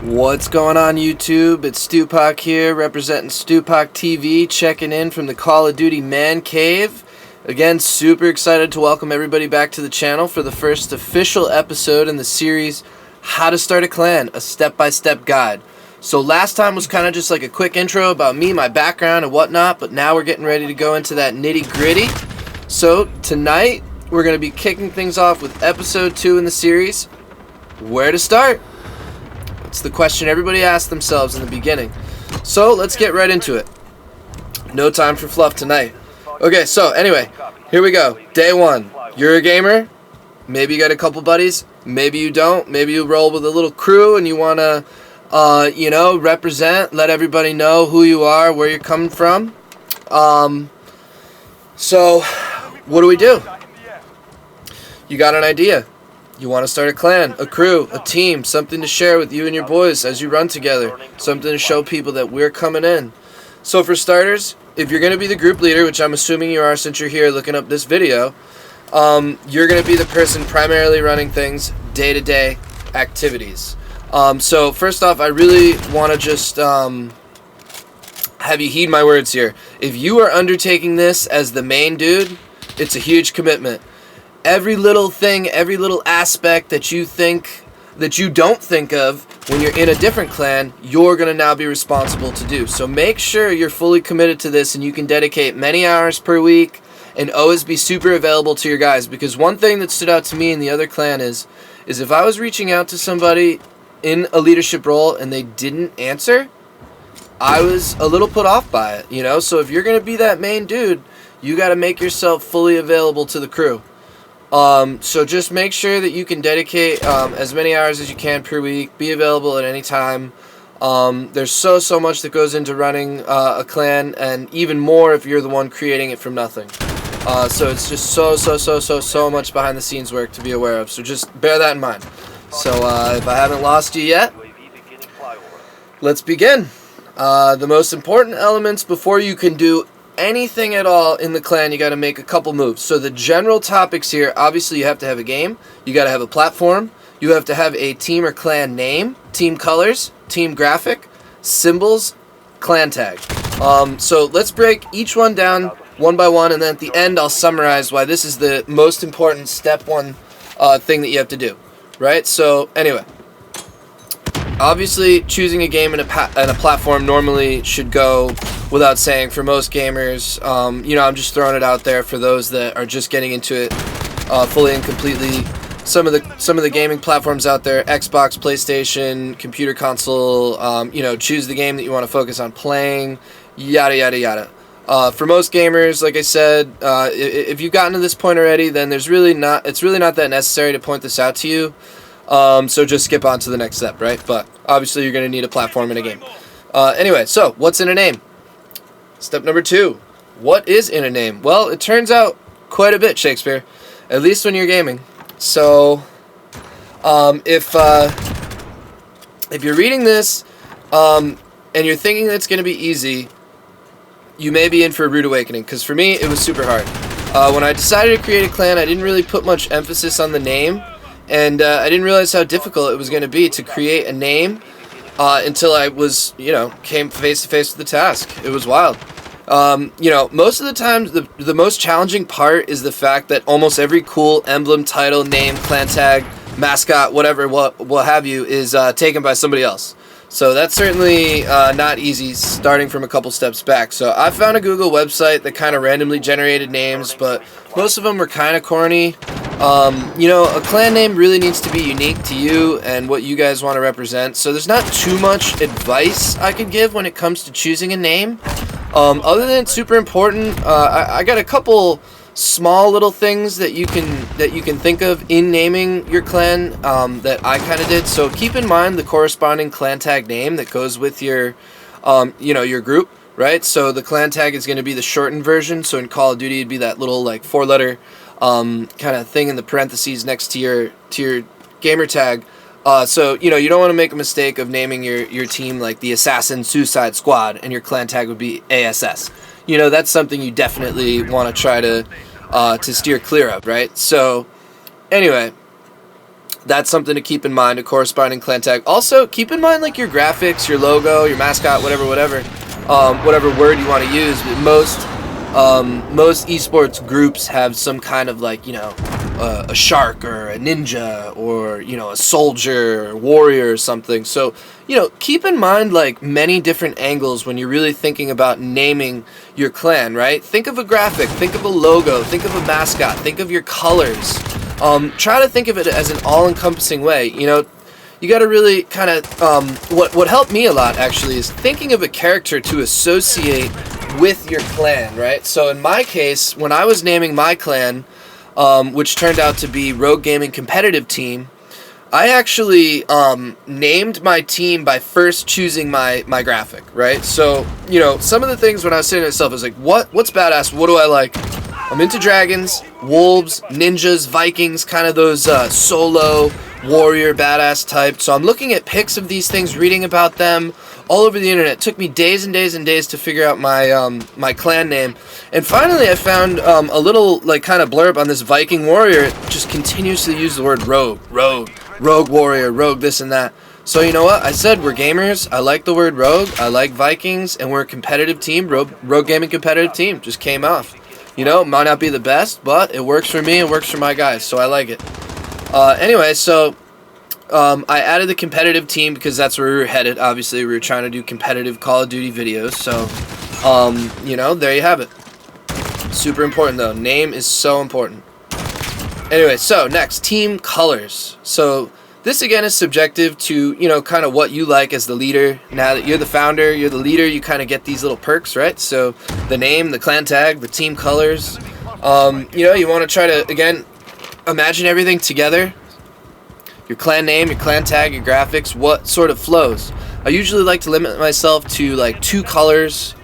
What's going on YouTube? It's StewPac here, representing StewPac TV, checking in from the Call of Duty Man Cave. Again, super excited to welcome everybody back to the channel for the first official episode in the series, How to Start a Clan, a step-by-step guide. So last time was kind of just like a quick intro about me, my background and whatnot, but now we're getting ready to go into that nitty-gritty. So tonight, we're going to be kicking things off with episode 2 in the series, Where to Start? It's the question everybody asks themselves in the beginning. So let's get right into it. No time for fluff tonight. Okay, so anyway, here we go. Day 1. You're a gamer. Maybe you got a couple buddies. Maybe you don't. Maybe you roll with a little crew and you want to, represent, let everybody know who you are, where you're coming from. So what do? You got an idea. You want to start a clan, a crew, a team, something to share with you and your boys as you run together, something to show people that we're coming in. So for starters, if you're going to be the group leader, which I'm assuming you are since you're here looking up this video, you're going to be the person primarily running things, day-to-day activities. So first off, I really want to just have you heed my words here. If you are undertaking this as the main dude, it's a huge commitment. Every little thing, every little aspect that you don't think of when you're in a different clan, you're going to now be responsible to do. So make sure you're fully committed to this and you can dedicate many hours per week and always be super available to your guys. Because one thing that stood out to me in the other clan is if I was reaching out to somebody in a leadership role and they didn't answer, I was a little put off by it, you know? So if you're going to be that main dude, you got to make yourself fully available to the crew. So just make sure that you can dedicate as many hours as you can per week. Be available at any time. There's so much that goes into running a clan, and even more if you're the one creating it from nothing. So it's just so much behind the scenes work to be aware of. So just bear that in mind. So if I haven't lost you yet, let's begin. The most important elements before you can do anything at all in the clan, you got to make a couple moves. So the general topics here, obviously you have to have a game, you got to have a platform, you have to have a team or clan name, team colors, team graphic, symbols, clan tag. So let's break each one down one by one, and then at the end I'll summarize why this is the most important step one thing that you have to do, right? So anyway, obviously choosing a game and a platform normally should go without saying for most gamers. I'm just throwing it out there for those that are just getting into it fully and completely. Some of the gaming platforms out there: Xbox, PlayStation, computer console. Choose the game that you want to focus on playing. Yada yada yada. For most gamers, like I said, if you've gotten to this point already, then it's really not that necessary to point this out to you. So just skip on to the next step, right? But obviously you're going to need a platform in a game. Anyway, so what's in a name? Step number 2. What is in a name? Well, it turns out quite a bit, Shakespeare. At least when you're gaming. So, if you're reading this, and you're thinking that it's going to be easy, you may be in for a rude awakening. Because for me, it was super hard. When I decided to create a clan, I didn't really put much emphasis on the name. And I didn't realize how difficult it was going to be to create a name until I came face to face with the task. It was wild. Most of the times, the most challenging part is the fact that almost every cool emblem, title, name, clan tag, mascot, whatever, what have you, is taken by somebody else. So that's certainly not easy, starting from a couple steps back. So I found a Google website that kind of randomly generated names, but most of them were kind of corny. A clan name really needs to be unique to you and what you guys want to represent. So there's not too much advice I could give when it comes to choosing a name. Other than it's super important, I got a couple small little things that you can think of in naming your clan that I kind of did. So keep in mind the corresponding clan tag name that goes with your your group, right? So the clan tag is going to be the shortened version. So in Call of Duty, it'd be that little 4-letter kind of thing in the parentheses next to your gamer tag. So you don't want to make a mistake of naming your team like the Assassin Suicide Squad and your clan tag would be ASS. That's something you definitely want to try to steer clear of, right? So anyway, that's something to keep in mind, a corresponding clan tag. Also, keep in mind like your graphics, your logo, your mascot, whatever word you want to use. Most esports groups have some kind of like, a shark or a ninja or, a soldier or warrior or something. So, keep in mind like many different angles when you're really thinking about naming your clan, right? Think of a graphic, think of a logo, think of a mascot, think of your colors. Try to think of it as an all-encompassing way. You got to really kind of, what helped me a lot actually is thinking of a character to associate with your clan, right? So in my case, when I was naming my clan, which turned out to be Rogue Gaming Competitive Team, I actually named my team by first choosing my graphic, right? So, some of the things when I was saying to myself, I was like, what's badass? What do I like? I'm into dragons, wolves, ninjas, Vikings, kind of those solo warrior badass type. So I'm looking at pics of these things, reading about them all over the internet. It took me days and days and days to figure out my clan name. And finally I found a little like kind of blurb on this Viking warrior. It just continuously used the word rogue warrior, rogue this and that. So you know what? I said we're gamers. I like the word rogue. I like Vikings, and we're a competitive team. Rogue Gaming Competitive Team just came off. Might not be the best, but it works for me. It works for my guys, so I like it. Anyway, so I added the competitive team because that's where we were headed. Obviously, we were trying to do competitive Call of Duty videos. So, there you have it. Super important, though. Name is so important. Anyway, so next, team colors. So this, again, is subjective to, kind of what you like as the leader. Now that you're the founder, you're the leader, you kind of get these little perks, right? So the name, the clan tag, the team colors. You want to try to, again, imagine everything together. Your clan name, your clan tag, your graphics, what sort of flows. I usually like to limit myself to like 2 colors.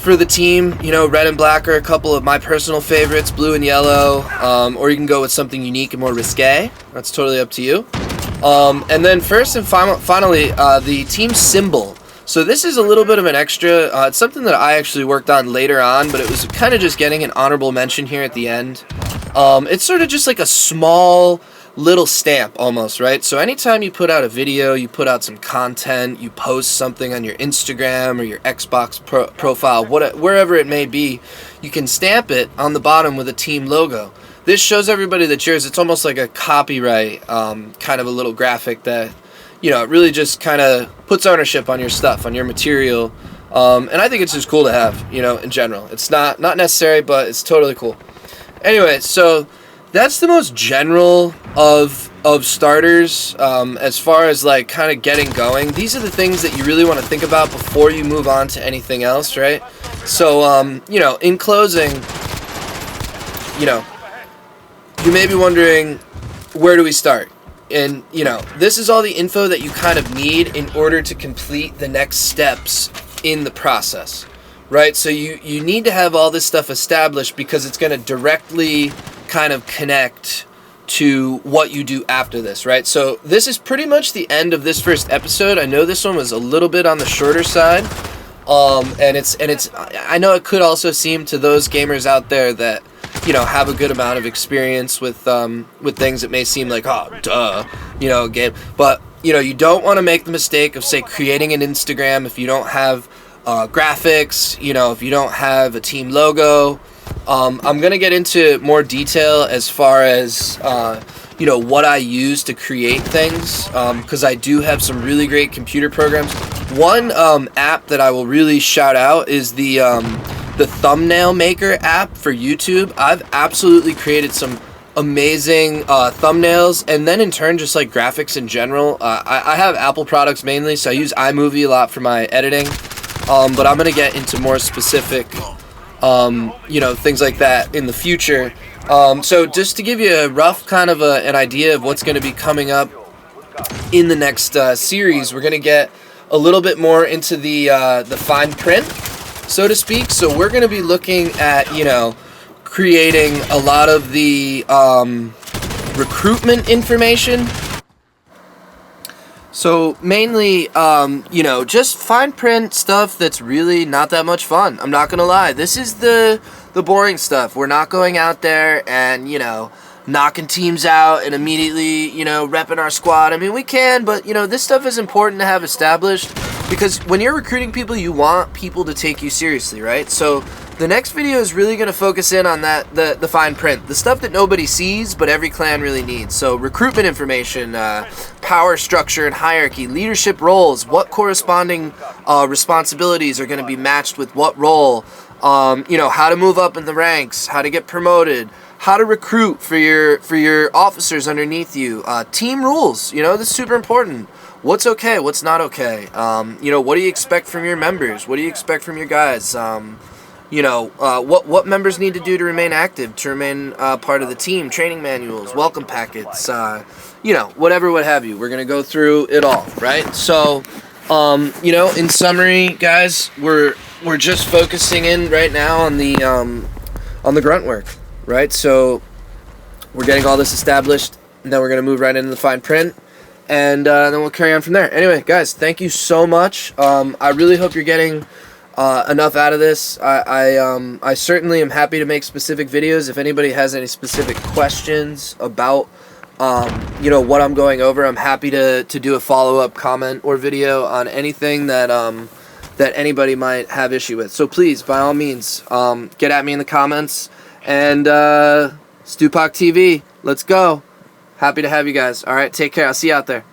For the team, red and black are a couple of my personal favorites, blue and yellow, or you can go with something unique and more risque. That's totally up to you. And then first and finally, the team symbol. So this is a little bit of an extra. It's something that I actually worked on later on, but it was kind of just getting an honorable mention here at the end. It's sort of just like a small little stamp almost, right? So anytime you put out a video, you put out some content, you post something on your Instagram or your Xbox profile, wherever it may be, you can stamp it on the bottom with a team logo. This shows everybody that yours. It's almost like a copyright, kind of a little graphic that, it really just kind of puts ownership on your stuff, on your material. And I think it's just cool to have, in general. It's not necessary, but it's totally cool. Anyway, so that's the most general of starters as far as like kind of getting going. These are the things that you really want to think about before you move on to anything else, right? So, in closing, you may be wondering, where do we start? And, this is all the info that you kind of need in order to complete the next steps in the process, right? So you need to have all this stuff established because it's going to directly kind of connect to what you do after this, right? So this is pretty much the end of this first episode. I know this one was a little bit on the shorter side, and it's I know it could also seem to those gamers out there that have a good amount of experience with things that may seem like, oh duh, game, but you don't want to make the mistake of, say, creating an Instagram if you don't have graphics, if you don't have a team logo. I'm going to get into more detail as far as, what I use to create things, because I do have some really great computer programs. One app that I will really shout out is the Thumbnail Maker app for YouTube. I've absolutely created some amazing thumbnails, and then in turn just like graphics in general. I have Apple products mainly, so I use iMovie a lot for my editing, but I'm going to get into more specific things like that in the future. So just to give you a rough kind of an idea of what's going to be coming up in the next series, we're going to get a little bit more into the fine print, so to speak. So we're going to be looking at, creating a lot of the recruitment information. So mainly, just fine print stuff that's really not that much fun. I'm not going to lie. This is the boring stuff. We're not going out there and, knocking teams out and immediately, you know, repping our squad. I mean, we can, but, you know, this stuff is important to have established because when you're recruiting people, you want people to take you seriously, right? So the next video is really going to focus in on that, the fine print, the stuff that nobody sees, but every clan really needs. So recruitment information, power structure and hierarchy, leadership roles, what corresponding responsibilities are going to be matched with what role, you know, how to move up in the ranks, how to get promoted, how to recruit for your officers underneath you, team rules, you know, this is super important. What's okay, what's not okay, you know, what do you expect from your members, what do you expect from your guys, you know, what members need to do to remain active, to remain part of the team, training manuals, welcome packets, you know, whatever, what have you. We're going to go through it all, right? So, you know, in summary, guys, we're just focusing in right now on the grunt work. Right, so we're getting all this established, and then we're going to move right into the fine print, and then we'll carry on from there. Anyway, guys, thank you so much. I really hope you're getting enough out of this. I certainly am happy to make specific videos. If anybody has any specific questions about, you know, what I'm going over, I'm happy to do a follow-up comment or video on anything that that anybody might have issue with. So please, by all means, get at me in the comments. And StewPac TV, let's go. Happy to have you guys. All right, take care. I'll see you out there.